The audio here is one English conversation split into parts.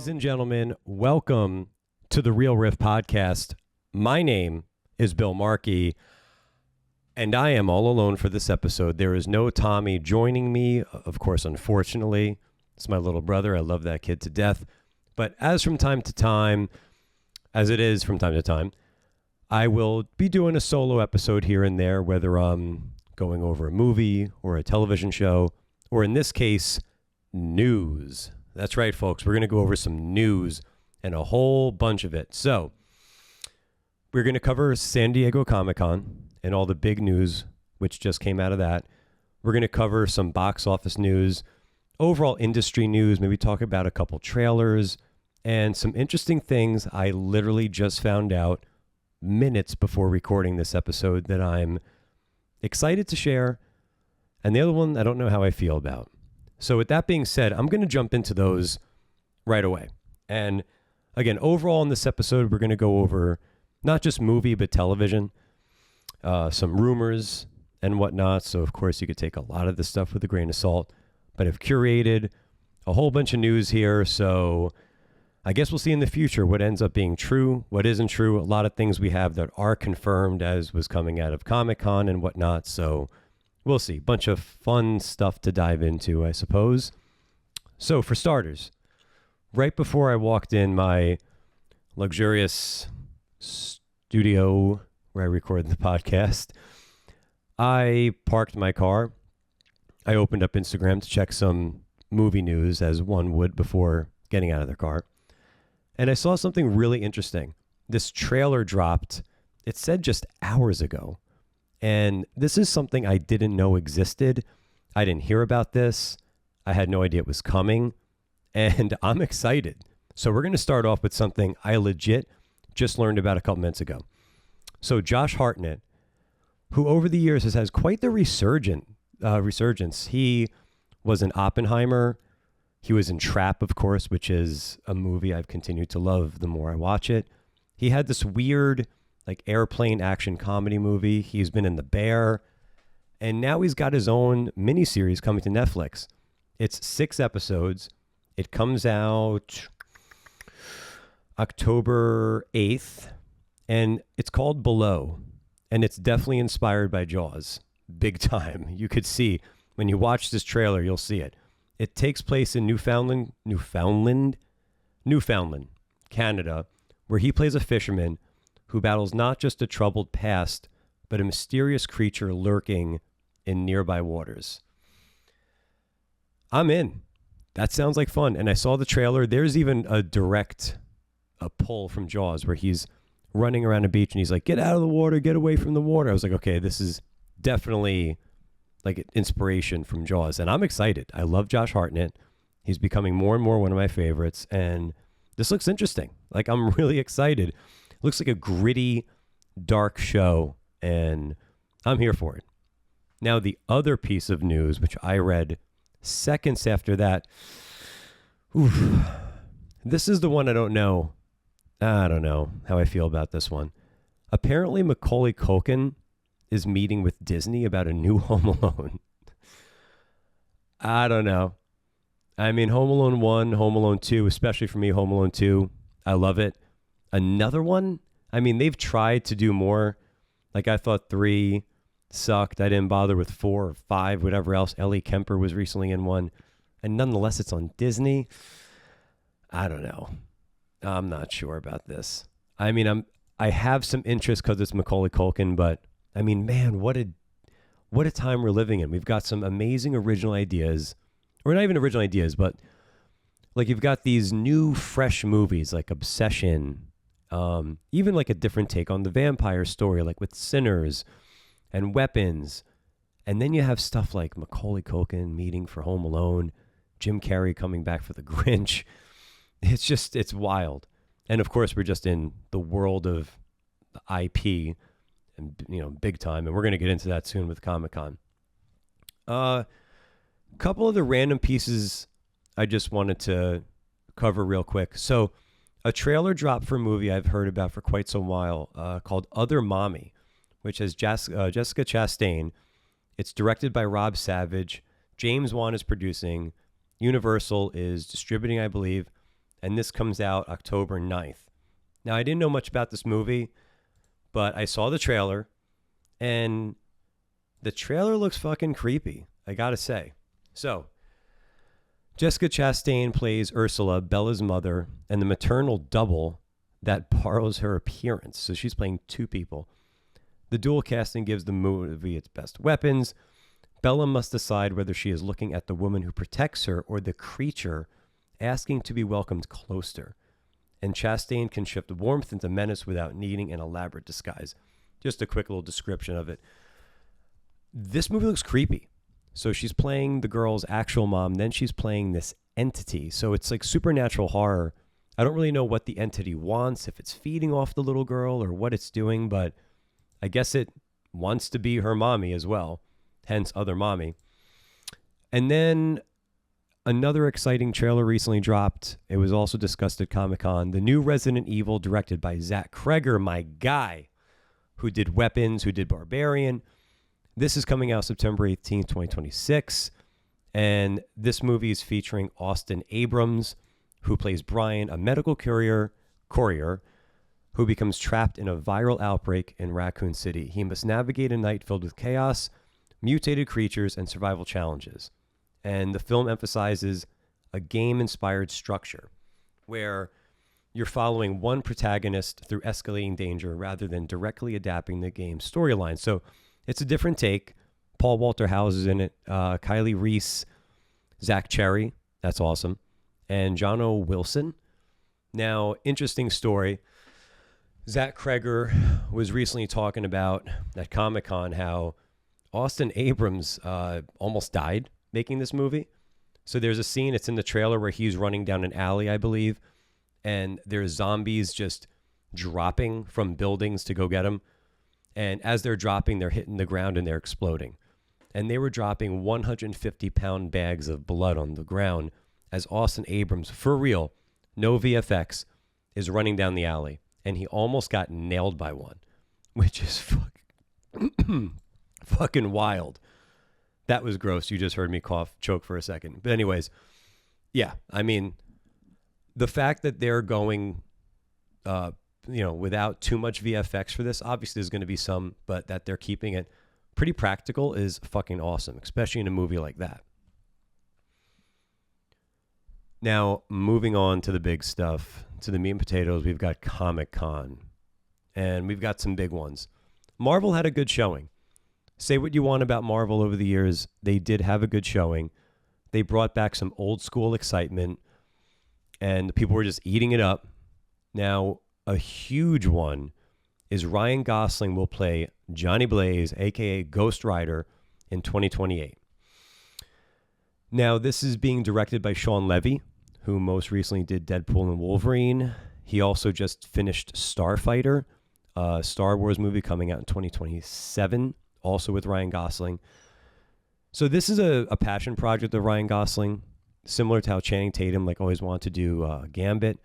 Ladies and gentlemen, welcome to the Reel Riff podcast. My name is Bill Markey, and I am all alone for this episode. There is no Tommy joining me, of course, unfortunately. It's my little brother. I love that kid to death. But as from time to time, as it is from time to time, I will be doing a solo episode here and there, whether I'm going over a movie or a television show, or in this case, news. That's right, folks. We're going to go over some news and a whole bunch of it. So we're going to cover San Diego Comic-Con and all the big news, which just came out of that. We're going to cover some box office news, overall industry news, maybe talk about a couple trailers, and some interesting things I literally just found out minutes before recording this episode that I'm excited to share. And the other one, I don't know how I feel about. So with that being said, I'm going to jump into those right away. And again, overall in this episode, we're going to go over not just movie, but television, some rumors and whatnot. So of course, you could take a lot of this stuff with a grain of salt, but I've curated a whole bunch of news here. So I guess we'll see in the future what ends up being true, what isn't true. A lot of things we have that are confirmed as was coming out of Comic-Con and whatnot. So we'll see. Bunch of fun stuff to dive into, I suppose. So for starters, right before I walked in my luxurious studio where I record the podcast, I parked my car. I opened up Instagram to check some movie news, as one would before getting out of their car. And I saw something really interesting. This trailer dropped, it said just hours ago. And this is something I didn't know existed. I didn't hear about this. I had no idea it was coming. And I'm excited. So we're going to start off with something I legit just learned about a couple minutes ago. So Josh Hartnett, who over the years has quite the resurgence. He was in Oppenheimer. He was in Trap, of course, which is a movie I've continued to love the more I watch it. He had this weird airplane action comedy movie. He's been in The Bear. And now he's got his own miniseries coming to Netflix. It's 6 episodes. It comes out October 8th. And it's called Below. And it's definitely inspired by Jaws. Big time. You could see when you watch this trailer, you'll see it. It takes place in Newfoundland, Canada, where he plays a fisherman who battles not just a troubled past, but a mysterious creature lurking in nearby waters. I'm in. That sounds like fun. And I saw the trailer. There's even a pull from Jaws where he's running around a beach and he's like, get out of the water, get away from the water. I was like, okay, this is definitely like inspiration from Jaws. And I'm excited. I love Josh Hartnett. He's becoming more and more one of my favorites. And this looks interesting. I'm really excited. Looks like a gritty, dark show, and I'm here for it. Now, the other piece of news, which I read seconds after that, this is the one I don't know. I don't know how I feel about this one. Apparently, Macaulay Culkin is meeting with Disney about a new Home Alone. I don't know. I mean, Home Alone 1, Home Alone 2, especially for me, Home Alone 2, I love it. Another one? I mean, they've tried to do more. I thought 3 sucked. I didn't bother with 4 or 5, whatever else. Ellie Kemper was recently in one. And nonetheless, it's on Disney. I don't know. I'm not sure about this. I mean, I have some interest because it's Macaulay Culkin, but I mean, man, what a time we're living in. We've got some amazing original ideas. Or not even original ideas, but you've got these new, fresh movies like Obsession, even a different take on the vampire story, with Sinners and Weapons. And then you have stuff like Macaulay Culkin meeting for Home Alone, Jim Carrey coming back for The Grinch. It's wild. And of course, we're just in the world of the IP and, big time. And we're going to get into that soon with Comic-Con. Couple of the random pieces I just wanted to cover real quick. So a trailer dropped for a movie I've heard about for quite some while called Other Mommy, which has Jessica Chastain. It's directed by Rob Savage. James Wan is producing. Universal is distributing, I believe. and this comes out October 9th. Now, I didn't know much about this movie, but I saw the trailer, and the trailer looks fucking creepy, I gotta say. So, Jessica Chastain plays Ursula, Bella's mother, and the maternal double that borrows her appearance. So she's playing two people. The dual casting gives the movie its best weapons. Bella must decide whether she is looking at the woman who protects her or the creature asking to be welcomed closer. And Chastain can shift warmth into menace without needing an elaborate disguise. Just a quick little description of it. This movie looks creepy. So she's playing the girl's actual mom, then she's playing this entity. So it's like supernatural horror. I don't really know what the entity wants, if it's feeding off the little girl or what it's doing, but I guess it wants to be her mommy as well, hence Other Mommy. And then another exciting trailer recently dropped. It was also discussed at Comic-Con. The new Resident Evil, directed by Zach Kreger, my guy, who did Weapons, who did Barbarian. This is coming out September 18th, 2026. And this movie is featuring Austin Abrams, who plays Brian, a medical courier who becomes trapped in a viral outbreak in Raccoon City. He must navigate a night filled with chaos, mutated creatures, and survival challenges. And the film emphasizes a game-inspired structure where you're following one protagonist through escalating danger rather than directly adapting the game's storyline. So it's a different take. Paul Walter Howes is in it. Kylie Reese, Zach Cherry, that's awesome, and Jono Wilson. Now, interesting story. Zach Kreger was recently talking about at Comic-Con how Austin Abrams almost died making this movie. So there's a scene, it's in the trailer, where he's running down an alley, I believe, and there's zombies just dropping from buildings to go get him. And as they're dropping, they're hitting the ground and they're exploding. And they were dropping 150-pound bags of blood on the ground as Austin Abrams, for real, no VFX, is running down the alley. And he almost got nailed by one, which is fucking wild. That was gross. You just heard me choke for a second. But anyways, yeah, I mean, the fact that they're going without too much VFX for this, obviously there's going to be some, but that they're keeping it pretty practical is fucking awesome, especially in a movie like that. Now, moving on to the big stuff, to the meat and potatoes, we've got Comic-Con, and we've got some big ones. Marvel had a good showing. Say what you want about Marvel over the years, they did have a good showing. They brought back some old school excitement, and people were just eating it up. Now, a huge one is Ryan Gosling will play Johnny Blaze, a.k.a. Ghost Rider, in 2028. Now, this is being directed by Sean Levy, who most recently did Deadpool and Wolverine. He also just finished Starfighter, a Star Wars movie coming out in 2027, also with Ryan Gosling. So this is a passion project of Ryan Gosling, similar to how Channing Tatum always wanted to do Gambit.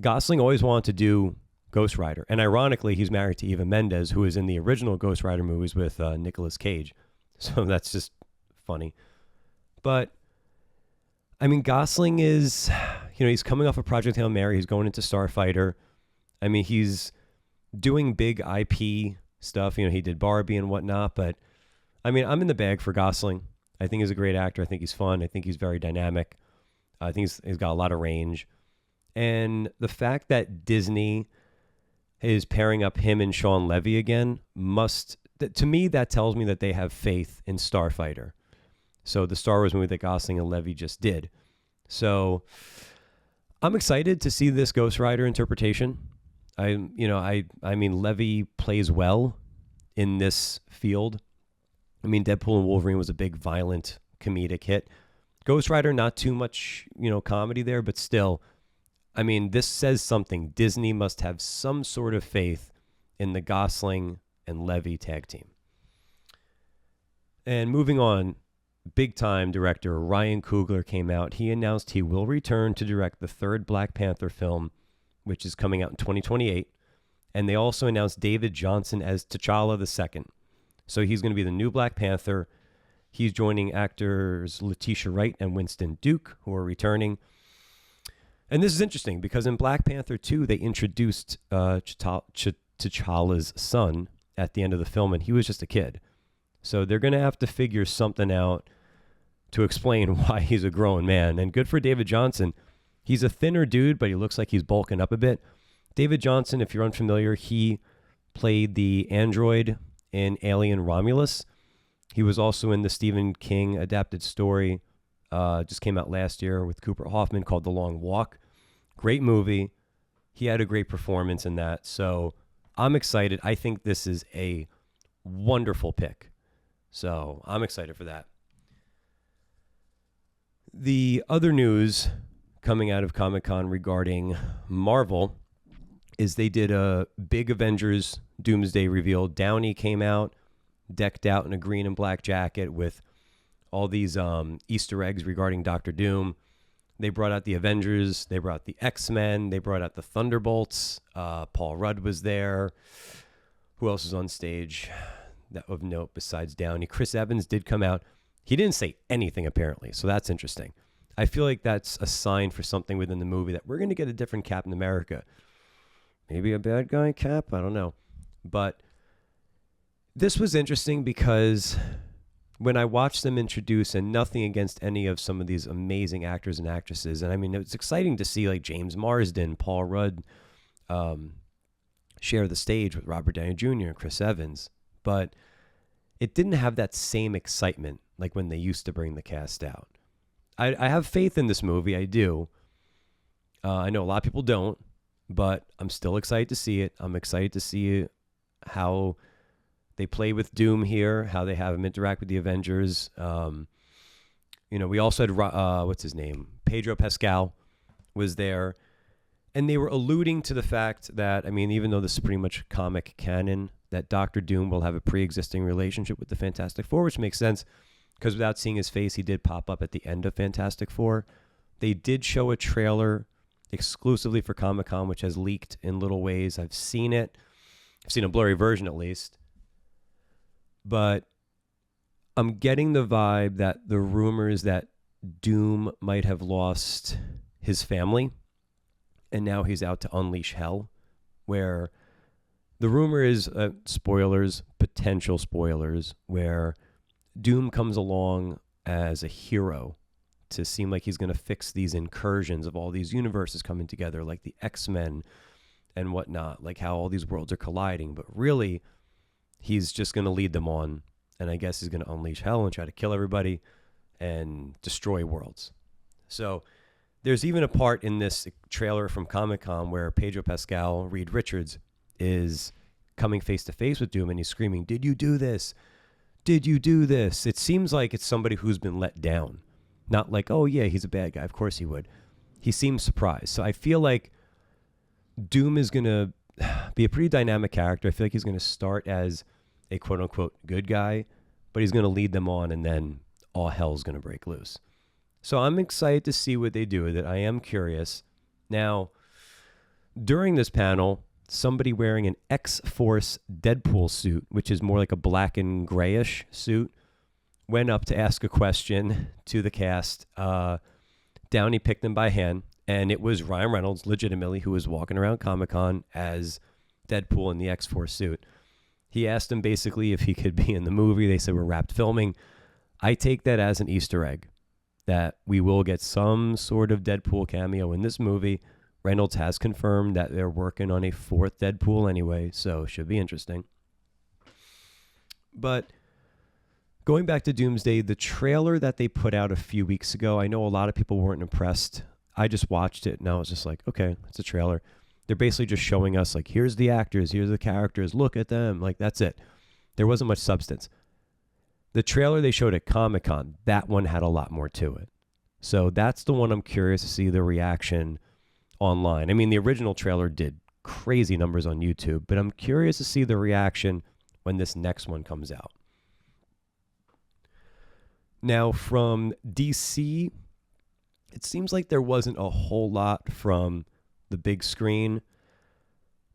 Gosling always wanted to do Ghost Rider. And ironically, he's married to Eva Mendes, who is in the original Ghost Rider movies with Nicolas Cage. So that's just funny. But, I mean, Gosling is, he's coming off of Project Hail Mary. He's going into Starfighter. I mean, he's doing big IP stuff. He did Barbie and whatnot. But, I mean, I'm in the bag for Gosling. I think he's a great actor. I think he's fun. I think he's very dynamic. I think he's got a lot of range. And the fact that Disney is pairing up him and Sean Levy again to me, that tells me that they have faith in Starfighter. So the Star Wars movie that Gosling and Levy just did. So I'm excited to see this Ghost Rider interpretation. I mean, Levy plays well in this field. I mean, Deadpool and Wolverine was a big, violent, comedic hit. Ghost Rider, not too much, comedy there, but still, I mean, this says something. Disney must have some sort of faith in the Gosling and Levy tag team. And moving on, big-time director Ryan Coogler came out. He announced he will return to direct the third Black Panther film, which is coming out in 2028. And they also announced David Johnson as T'Challa II. So he's going to be the new Black Panther. He's joining actors Letitia Wright and Winston Duke, who are returning. And this is interesting because in Black Panther 2, they introduced T'Challa's son at the end of the film, and he was just a kid. So they're going to have to figure something out to explain why he's a grown man. And good for David Johnson. He's a thinner dude, but he looks like he's bulking up a bit. David Johnson, if you're unfamiliar, he played the android in Alien Romulus. He was also in the Stephen King adapted story, just came out last year with Cooper Hoffman, called The Long Walk. Great movie. He had a great performance in that. So I'm excited. I think this is a wonderful pick. So I'm excited for that. The other news coming out of Comic-Con regarding Marvel is they did a big Avengers Doomsday reveal. Downey came out, decked out in a green and black jacket with all these Easter eggs regarding Doctor Doom. They brought out the Avengers. They brought out the X-Men. They brought out the Thunderbolts. Paul Rudd was there. Who else was on stage that of note besides Downey? Chris Evans did come out. He didn't say anything, apparently, so that's interesting. I feel like that's a sign for something within the movie that we're going to get a different Captain America. Maybe a bad guy Cap? I don't know. But this was interesting because when I watched them introduce, and nothing against any of some of these amazing actors and actresses, and I mean, it's exciting to see like James Marsden, Paul Rudd share the stage with Robert Downey Jr. and Chris Evans, but it didn't have that same excitement like when they used to bring the cast out. I have faith in this movie. I do. I know a lot of people don't, but I'm still excited to see it. I'm excited to see how they play with Doom here, how they have him interact with the Avengers. We also had, what's his name? Pedro Pascal was there. And they were alluding to the fact that, I mean, even though this is pretty much comic canon, that Doctor Doom will have a pre-existing relationship with the Fantastic Four, which makes sense because without seeing his face, he did pop up at the end of Fantastic Four. They did show a trailer exclusively for Comic-Con, which has leaked in little ways. I've seen it. I've seen a blurry version at least. But I'm getting the vibe that the rumors that Doom might have lost his family and now he's out to unleash hell, where the rumor is, spoilers, potential spoilers, where Doom comes along as a hero to seem like he's going to fix these incursions of all these universes coming together, like the X-Men and whatnot, like how all these worlds are colliding. But really, he's just going to lead them on, and I guess he's going to unleash hell and try to kill everybody and destroy worlds. So there's even a part in this trailer from Comic-Con where Pedro Pascal, Reed Richards, is coming face to face with Doom, and he's screaming, "Did you do this? Did you do this?" It seems like it's somebody who's been let down. Not like, oh yeah, he's a bad guy. Of course he would. He seems surprised. So I feel like Doom is going to be a pretty dynamic character. I feel like he's going to start as a quote-unquote good guy, but he's going to lead them on, and then all hell's going to break loose. So I'm excited to see what they do with it. I am curious. Now, during this panel, somebody wearing an X-Force Deadpool suit, which is more like a black and grayish suit, went up to ask a question to the cast. Downey picked him by hand, and it was Ryan Reynolds, legitimately, who was walking around Comic-Con as Deadpool in the X-Force suit. He asked him basically if he could be in the movie. They said we're wrapped filming. I take that as an Easter egg, that we will get some sort of Deadpool cameo in this movie. Reynolds has confirmed that they're working on a fourth Deadpool anyway, so should be interesting. But going back to Doomsday, the trailer that they put out a few weeks ago, I know a lot of people weren't impressed. I just watched it, and I was just like, okay, it's a trailer. They're basically just showing us, like, here's the actors, here's the characters, look at them. Like, that's it. There wasn't much substance. The trailer they showed at Comic-Con, that one had a lot more to it. So that's the one I'm curious to see the reaction online. I mean, the original trailer did crazy numbers on YouTube, but I'm curious to see the reaction when this next one comes out. Now, from DC, it seems like there wasn't a whole lot from the big screen,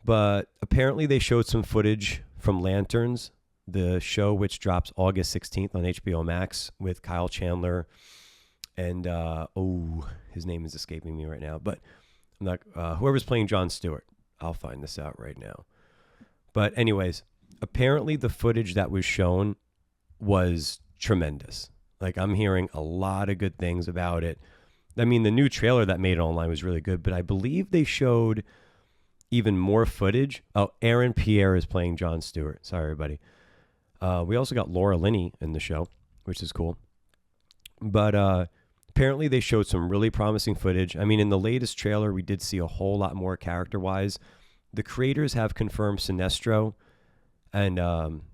but apparently they showed some footage from Lanterns, the show which drops August 16th on HBO Max with Kyle Chandler and, his name is escaping me right now, but I'm not whoever's playing Jon Stewart. I'll find this out right now. But anyways, apparently the footage that was shown was tremendous. Like, I'm hearing a lot of good things about it. I mean, the new trailer that made it online was really good, but I believe they showed even more footage. Oh, Aaron Pierre is playing Jon Stewart. Sorry, everybody. We also got Laura Linney in the show, which is cool. But apparently they showed some really promising footage. I mean, in the latest trailer, we did see a whole lot more character-wise. The creators have confirmed Sinestro and,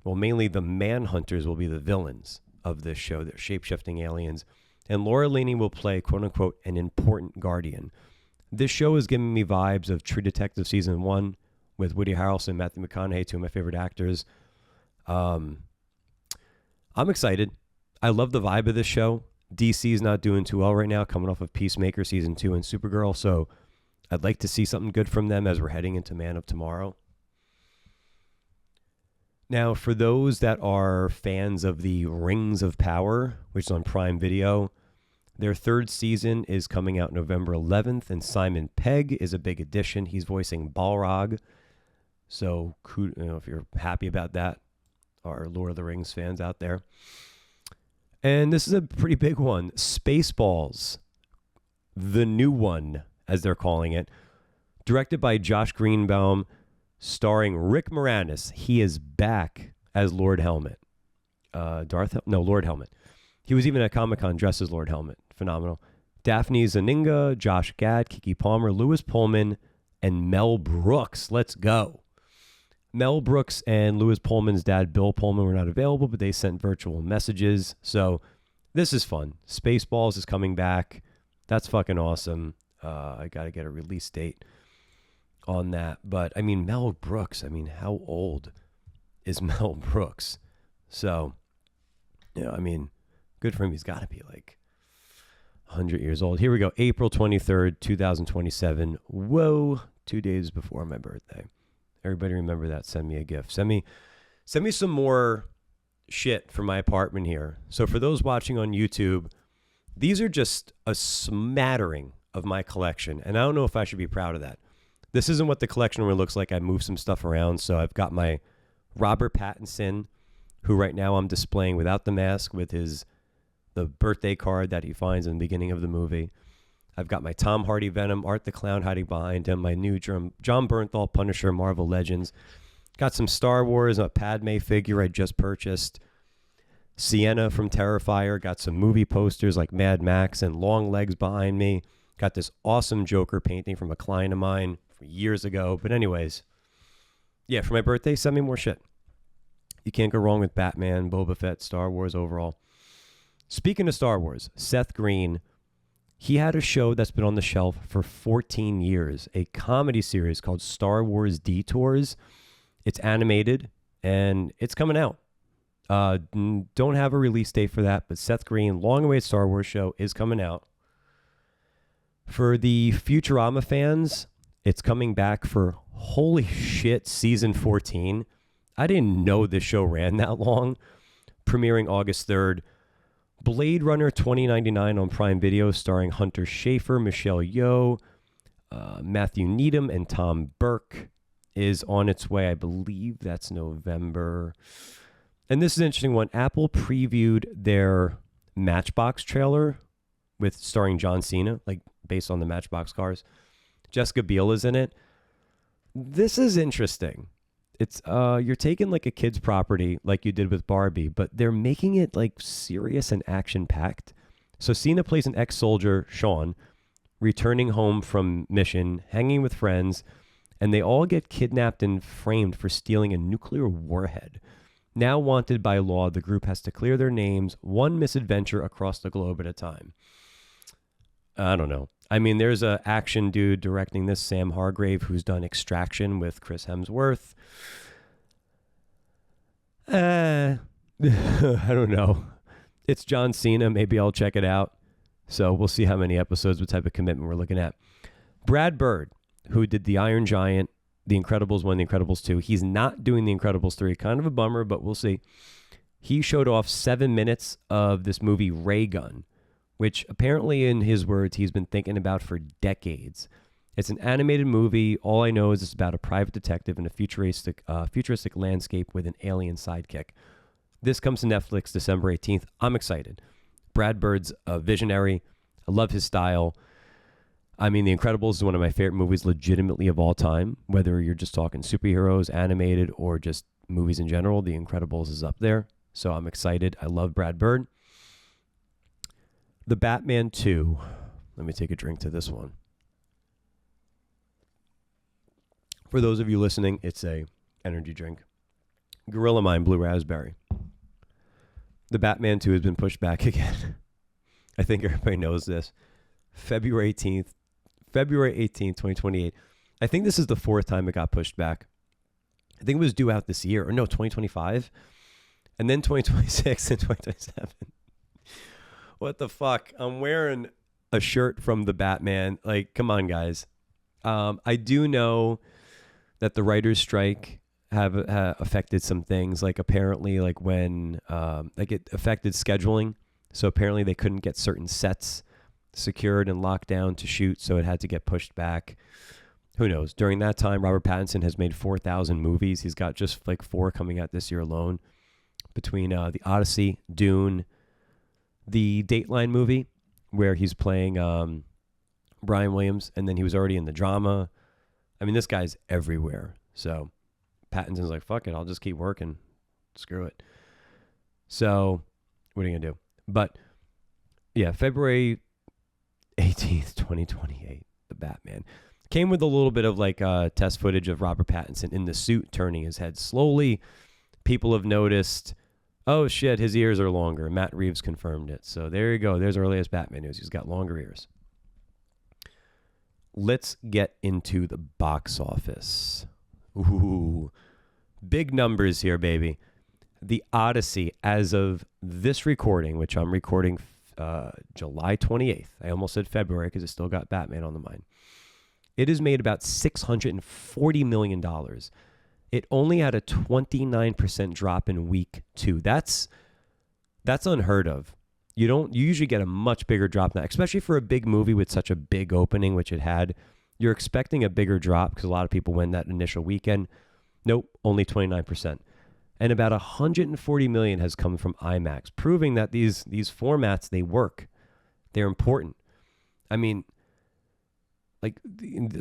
mainly the Manhunters will be the villains of this show. They're shape-shifting aliens. And Laura Linney will play, quote-unquote, an important guardian. This show is giving me vibes of True Detective Season 1 with Woody Harrelson, Matthew McConaughey, two of my favorite actors. I'm excited. I love the vibe of this show. DC's not doing too well right now, coming off of Peacemaker Season 2 and Supergirl, so I'd like to see something good from them as we're heading into Man of Tomorrow. Now, for those that are fans of the Rings of Power, which is on Prime Video, their third season is coming out November 11th, and Simon Pegg is a big addition. He's voicing Balrog. So, if you're happy about that, our Lord of the Rings fans out there. And this is a pretty big one. Spaceballs, the new one, as they're calling it, directed by Josh Greenbaum, starring Rick Moranis. He is back as Lord Helmet. Lord Helmet. He was even at Comic-Con dressed as Lord Helmet. Phenomenal. Daphne Zaninga, Josh Gad, Kiki Palmer, Lewis Pullman, and Mel Brooks. Let's go. Mel Brooks and Lewis Pullman's dad, Bill Pullman, were not available, but they sent virtual messages. So this is fun. Spaceballs is coming back. That's fucking awesome. I got to get a release date on that. But, I mean, Mel Brooks, how old is Mel Brooks? So, good for him. He's got to be like 100 years old. Here we go. April 23rd, 2027. Whoa. 2 days before my birthday. Everybody remember that. Send me a gift. Send me some more shit for my apartment here. So for those watching on YouTube, these are just a smattering of my collection. And I don't know if I should be proud of that. This isn't what the collection room looks like. I moved some stuff around. So I've got my Robert Pattinson, who right now I'm displaying without the mask with the birthday card that he finds in the beginning of the movie. I've got my Tom Hardy Venom, Art the Clown hiding behind him, my new John Bernthal Punisher Marvel Legends. Got some Star Wars, a Padme figure I just purchased. Sienna from Terrifier. Got some movie posters like Mad Max and Long Legs behind me. Got this awesome Joker painting from a client of mine from years ago. But anyways, yeah, for my birthday, send me more shit. You can't go wrong with Batman, Boba Fett, Star Wars overall. Speaking of Star Wars, Seth Green, he had a show that's been on the shelf for 14 years, a comedy series called Star Wars Detours. It's animated, and it's coming out. Don't have a release date for that, but Seth Green, long-awaited Star Wars show, is coming out. For the Futurama fans, it's coming back for, holy shit, season 14. I didn't know this show ran that long. Premiering August 3rd. Blade Runner 2099 on Prime Video, starring Hunter Schafer, Michelle Yeoh, Matthew Needham, and Tom Burke, is on its way. I believe that's November. And this is an interesting one. Apple previewed their Matchbox trailer with starring John Cena, like based on the Matchbox cars. Jessica Biel is in it. This is interesting. It's you're taking like a kid's property like you did with Barbie, but they're making it like serious and action-packed. So Cena plays an ex-soldier, Sean, returning home from mission, hanging with friends, and they all get kidnapped and framed for stealing a nuclear warhead. Now wanted by law, the group has to clear their names, one misadventure across the globe at a time. I don't know. I mean, there's a action dude directing this, Sam Hargrave, who's done Extraction with Chris Hemsworth. I don't know. It's John Cena. Maybe I'll check it out. So we'll see how many episodes, what type of commitment we're looking at. Brad Bird, who did The Iron Giant, The Incredibles 1, The Incredibles 2. He's not doing The Incredibles 3. Kind of a bummer, but we'll see. He showed off 7 minutes of this movie, Ray Gun, which apparently, in his words, he's been thinking about for decades. It's an animated movie. All I know is it's about a private detective in a futuristic landscape with an alien sidekick. This comes to Netflix December 18th. I'm excited. Brad Bird's a visionary. I love his style. I mean, The Incredibles is one of my favorite movies legitimately of all time. Whether you're just talking superheroes, animated, or just movies in general, The Incredibles is up there. So I'm excited. I love Brad Bird. The Batman 2. Let me take a drink to this one. For those of you listening, it's a energy drink. Gorilla Mine Blue Raspberry. The Batman 2 has been pushed back again. I think everybody knows this. February 18th, 2028. I think this is the fourth time it got pushed back. I think it was due out this year. Or no, 2025. And then 2026 and 2027. What the fuck? I'm wearing a shirt from the Batman. Like, come on, guys. I do know that the writer's strike have affected some things. Like, apparently, like when it affected scheduling. So apparently they couldn't get certain sets secured and locked down to shoot, so it had to get pushed back. Who knows? During that time, Robert Pattinson has made 4,000 movies. He's got just like 4 coming out this year alone. Between The Odyssey, Dune, the Dateline movie, where he's playing Brian Williams, and then he was already in the drama. I mean, this guy's everywhere. So Pattinson's like, fuck it, I'll just keep working. Screw it. So what are you going to do? But yeah, February 18th, 2028, The Batman. Came with a little bit of like test footage of Robert Pattinson in the suit turning his head slowly. People have noticed, oh shit, his ears are longer. Matt Reeves confirmed it. So there you go. There's our latest Batman news. He's got longer ears. Let's get into the box office. Ooh, big numbers here, baby. The Odyssey, as of this recording, which I'm recording July 28th. I almost said February because it still got Batman on the mind. It has made about $640 million. It only had a 29% drop in week 2. That's unheard of. You usually get a much bigger drop now, especially for a big movie with such a big opening, which it had. You're expecting a bigger drop because a lot of people win that initial weekend. Nope, only 29%. And about 140 million has come from IMAX, proving that these formats, they work. They're important. I mean, like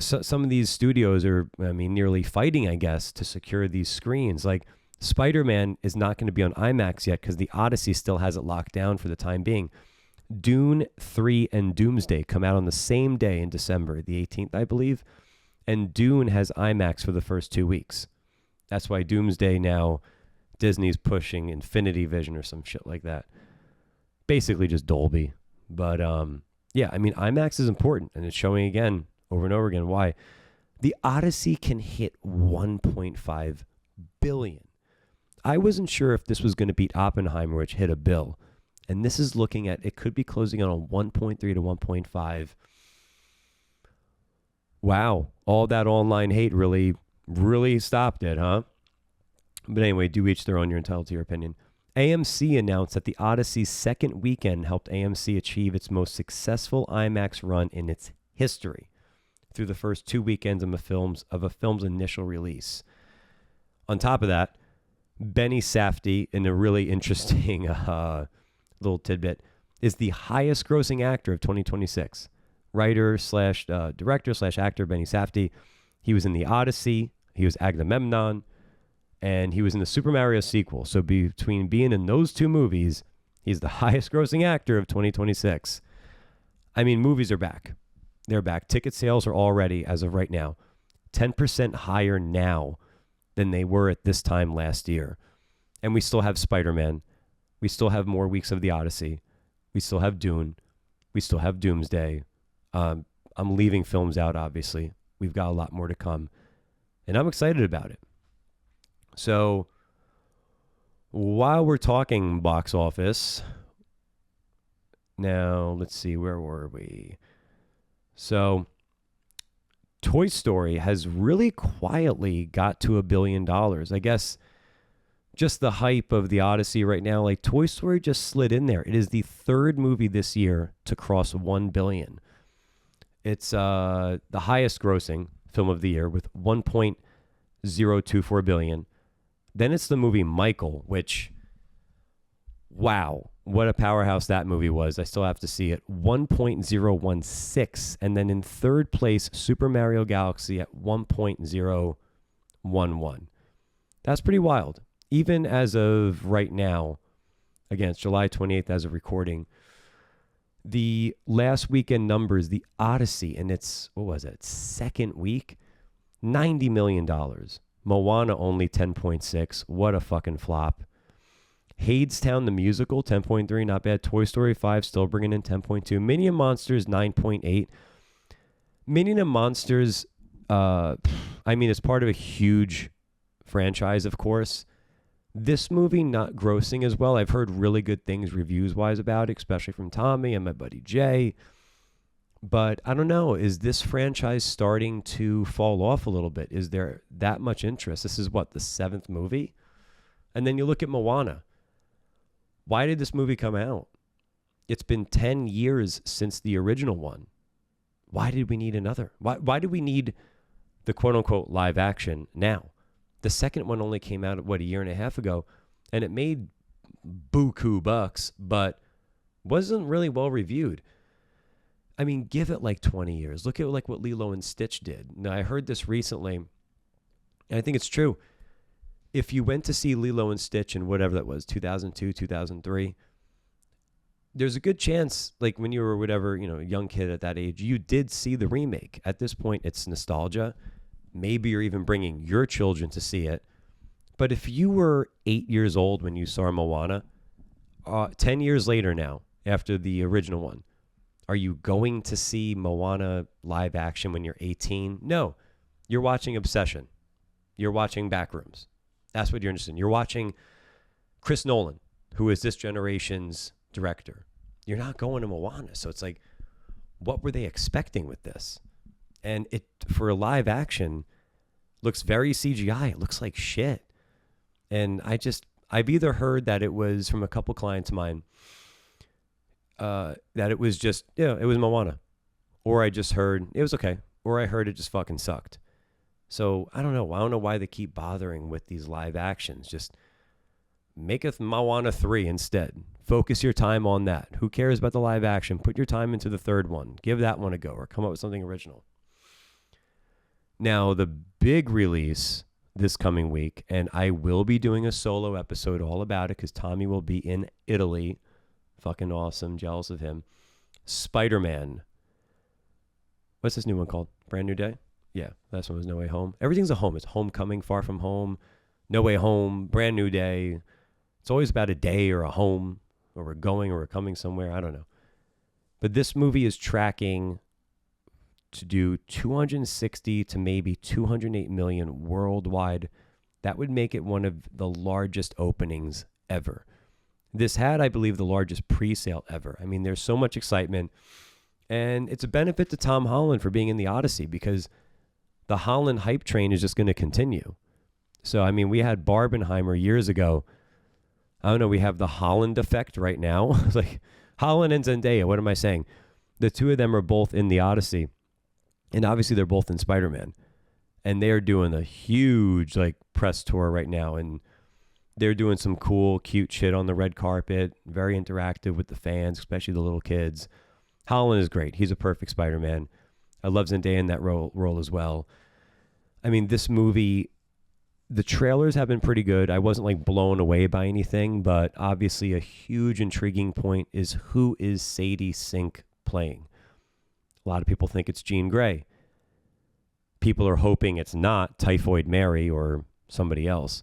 some of these studios are, nearly fighting, I guess, to secure these screens. Like Spider-Man is not going to be on IMAX yet because the Odyssey still has it locked down for the time being. Dune 3 and Doomsday come out on the same day in December, the 18th, I believe. And Dune has IMAX for the first 2 weeks. That's why Doomsday now, Disney's pushing Infinity Vision or some shit like that. Basically just Dolby. But yeah, I mean, IMAX is important, and it's showing again, over and over again, why. The Odyssey can hit 1.5 billion. I wasn't sure if this was going to beat Oppenheimer, which hit $1 billion. And this is looking at, it could be closing on a 1.3 to 1.5. Wow. All that online hate really stopped it, huh? But anyway, do each their own. You're entitled to your opinion. AMC announced that the Odyssey's second weekend helped AMC achieve its most successful IMAX run in its history through the first 2 weekends of a film's initial release. On top of that, Benny Safdie, in a really interesting little tidbit, is the highest grossing actor of 2026. Writer slash director slash actor Benny Safdie. He was in The Odyssey. He was Agamemnon. And he was in the Super Mario sequel. So between being in those 2 movies, he's the highest grossing actor of 2026. I mean, movies are back. They're back. Ticket sales are already, as of right now, 10% higher now than they were at this time last year. And we still have Spider-Man. We still have more weeks of The Odyssey. We still have Dune. We still have Doomsday. I'm leaving films out, obviously. We've got a lot more to come. And I'm excited about it. So while we're talking box office, now let's see, where were we? So Toy Story has really quietly got to $1 billion. I guess just the hype of the Odyssey right now, like Toy Story just slid in there. It is the 3rd movie this year to cross $1 billion. It's the highest grossing film of the year with 1.024 billion. Then it's the movie Michael, which, wow, what a powerhouse that movie was. I still have to see it. 1.016. And then in third place, Super Mario Galaxy at 1.011. That's pretty wild. Even as of right now, again, it's July 28th as of recording, the last weekend numbers, the Odyssey, in its, what was it, second week, $90 million. Moana only 10.6. What a fucking flop. Hadestown the musical 10.3, not bad. Toy Story 5 still bringing in 10.2. Minion Monsters 9.8. Minion Monsters, it's part of a huge franchise, of course. This movie not grossing as well. I've heard really good things reviews wise about it, especially from Tommy and my buddy Jay. But I don't know, is this franchise starting to fall off a little bit? Is there that much interest? This is what, the 7th movie? And then you look at Moana. Why did this movie come out? It's been 10 years since the original one. Why did we need another? Why do we need the quote-unquote live action now? The second one only came out, a year and a half ago, and it made buku bucks, but wasn't really well reviewed. I mean, give it like 20 years. Look at like what Lilo and Stitch did. Now, I heard this recently, and I think it's true. If you went to see Lilo and Stitch in whatever that was, 2002, 2003, there's a good chance, like when you were whatever, a young kid at that age, you did see the remake. At this point, it's nostalgia. Maybe you're even bringing your children to see it. But if you were 8 years old when you saw Moana, 10 years later now, after the original one, are you going to see Moana live action when you're 18? No. You're watching Obsession. You're watching Backrooms. That's what you're interested in. You're watching Chris Nolan, who is this generation's director. You're not going to Moana. So it's like, what were they expecting with this? And it, for a live action, looks very CGI. It looks like shit. And I've either heard that it was from a couple clients of mine, that it was just, it was Moana. Or I just heard it was okay. Or I heard it just fucking sucked. So I don't know. I don't know why they keep bothering with these live actions. Just make a Moana 3 instead. Focus your time on that. Who cares about the live action? Put your time into the third one. Give that one a go or come up with something original. Now, the big release this coming week, and I will be doing a solo episode all about it because Tommy will be in Italy. Fucking awesome. Jealous of him. Spider-Man. What's this new one called? Brand New Day? Yeah, last one was No Way Home. Everything's a home. It's Homecoming, Far From Home, No Way Home, Brand New Day. It's always about a day or a home, or we're going or we're coming somewhere. I don't know. But this movie is tracking to do 260 to maybe 208 million worldwide. That would make it one of the largest openings ever. This had, I believe, the largest pre-sale ever. I mean, there's so much excitement. And it's a benefit to Tom Holland for being in the Odyssey because the Holland hype train is just going to continue. So, I mean, we had Barbenheimer years ago. I don't know, we have the Holland effect right now. It's like Holland and Zendaya, what am I saying? The two of them are both in the Odyssey. And obviously they're both in Spider-Man. And they're doing a huge press tour right now. And they're doing some cool, cute shit on the red carpet. Very interactive with the fans, especially the little kids. Holland is great. He's a perfect Spider-Man. I love Zendaya in that role as well. I mean, this movie, the trailers have been pretty good. I wasn't blown away by anything, but obviously a huge intriguing point is who is Sadie Sink playing? A lot of people think it's Jean Grey. People are hoping it's not Typhoid Mary or somebody else.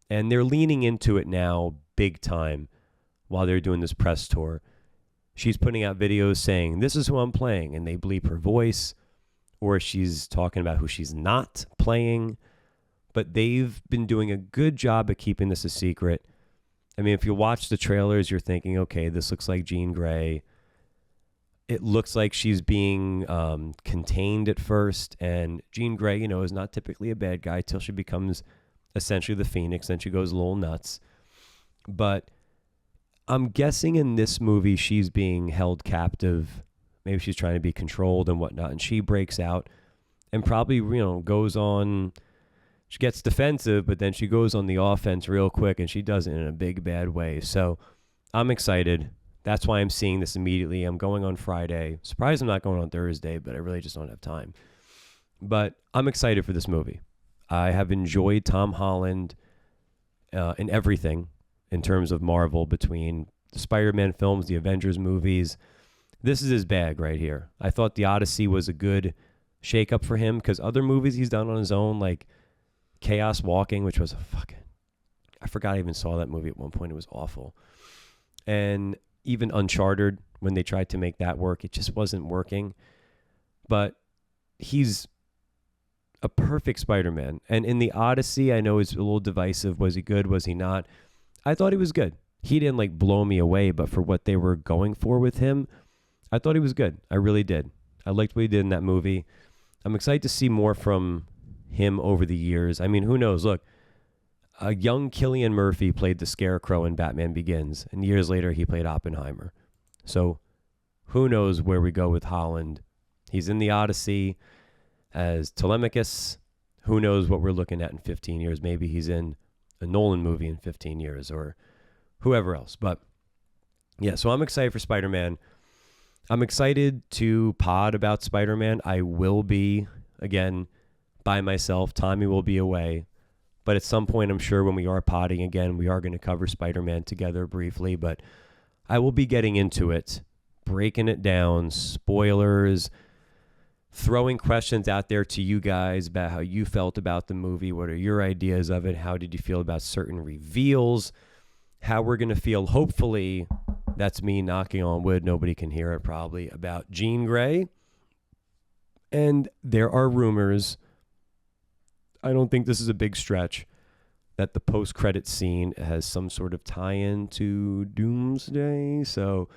And they're leaning into it now big time while they're doing this press tour. She's putting out videos saying, this is who I'm playing, and they bleep her voice, or she's talking about who she's not playing. But they've been doing a good job at keeping this a secret. I mean, if you watch the trailers, you're thinking, okay, this looks like Jean Grey. It looks like she's being contained at first, and Jean Grey, is not typically a bad guy till she becomes essentially the Phoenix, then she goes a little nuts. But I'm guessing in this movie she's being held captive Maybe she's trying to be controlled and whatnot. And she breaks out and probably, goes on. She gets defensive, but then she goes on the offense real quick, and she does it in a big, bad way. So I'm excited. That's why I'm seeing this immediately. I'm going on Friday. Surprised I'm not going on Thursday, but I really just don't have time. But I'm excited for this movie. I have enjoyed Tom Holland in everything in terms of Marvel, between the Spider-Man films, the Avengers movies. This is his bag right here. I thought The Odyssey was a good shakeup for him, because other movies he's done on his own, like Chaos Walking, which was I forgot I even saw that movie at one point. It was awful. And even Uncharted, when they tried to make that work, it just wasn't working. But he's a perfect Spider-Man. And in The Odyssey, I know it's a little divisive. Was he good? Was he not? I thought he was good. He didn't blow me away, but for what they were going for with him, I thought he was good. I really did. I liked what he did in that movie. I'm excited to see more from him over the years. I mean, who knows? Look, a young Cillian Murphy played the Scarecrow in Batman Begins, and years later he played Oppenheimer. So who knows where we go with Holland? He's in The Odyssey as Telemachus. Who knows what we're looking at in 15 years? Maybe he's in a Nolan movie in 15 years, or whoever else. But yeah, so I'm excited for Spider-Man. I'm excited to pod about Spider-Man. I will be, again, by myself. Tommy will be away. But at some point, I'm sure when we are podding again, we are going to cover Spider-Man together briefly. But I will be getting into it, breaking it down, spoilers, throwing questions out there to you guys about how you felt about the movie. What are your ideas of it? How did you feel about certain reveals? How we're going to feel, hopefully, that's me knocking on wood, nobody can hear it probably, about Jean Grey. And there are rumors, I don't think this is a big stretch, that the post-credit scene has some sort of tie-in to Doomsday. So,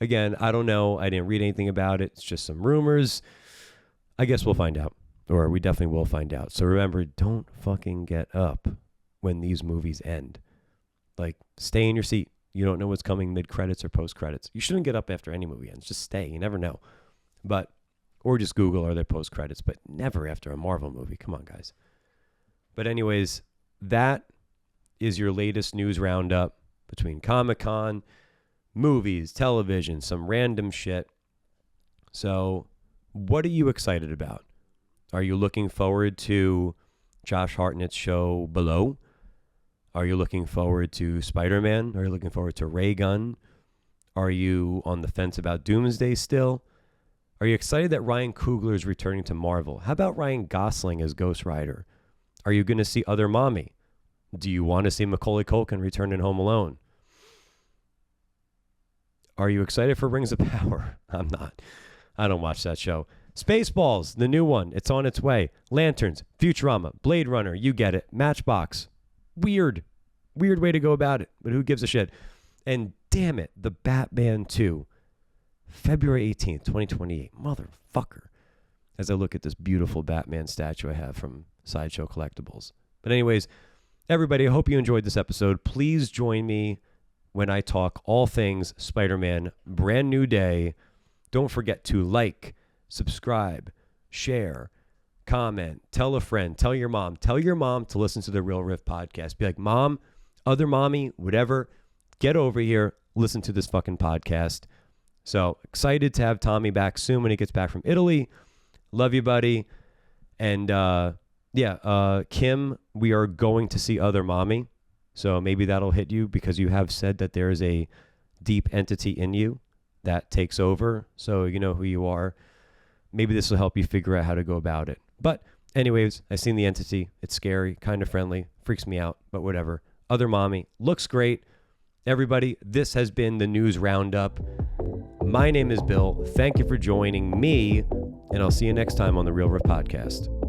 again, I don't know. I didn't read anything about it. It's just some rumors. I guess we'll find out. Or we definitely will find out. So remember, don't fucking get up when these movies end. Stay in your seat. You don't know what's coming mid-credits or post-credits. You shouldn't get up after any movie ends. Just stay. You never know. Or just Google, are there post-credits? But never after a Marvel movie. Come on, guys. But anyways, that is your latest news roundup between Comic-Con, movies, television, some random shit. So what are you excited about? Are you looking forward to Josh Hartnett's show Below? Are you looking forward to Spider-Man? Are you looking forward to Ray Gun? Are you on the fence about Doomsday still? Are you excited that Ryan Coogler is returning to Marvel? How about Ryan Gosling as Ghost Rider? Are you going to see Other Mommy? Do you want to see Macaulay Culkin return in Home Alone? Are you excited for Rings of Power? I'm not. I don't watch that show. Spaceballs, the new one. It's on its way. Lanterns, Futurama, Blade Runner. You get it. Matchbox. Weird way to go about it, but who gives a shit? And damn it, the Batman 2, February 18th, 2028. Motherfucker. As I look at this beautiful Batman statue I have from Sideshow Collectibles. But anyways, everybody, I hope you enjoyed this episode. Please join me when I talk all things Spider-Man. Brand new day. Don't forget to like, subscribe, share, comment, tell a friend, tell your mom to listen to the Reel Riff podcast. Be like, Mom, Other Mommy, whatever, get over here, listen to this fucking podcast. So excited to have Tommy back soon when he gets back from Italy. Love you, buddy. And Kim, we are going to see Other Mommy. So maybe that'll hit you, because you have said that there is a deep entity in you that takes over. So you know who you are. Maybe this will help you figure out how to go about it. But anyways, I've seen the entity. It's scary, kind of friendly, freaks me out, but whatever. Other Mommy looks great. Everybody, this has been the News Roundup. My name is Bill. Thank you for joining me, and I'll see you next time on the Reel Riff podcast.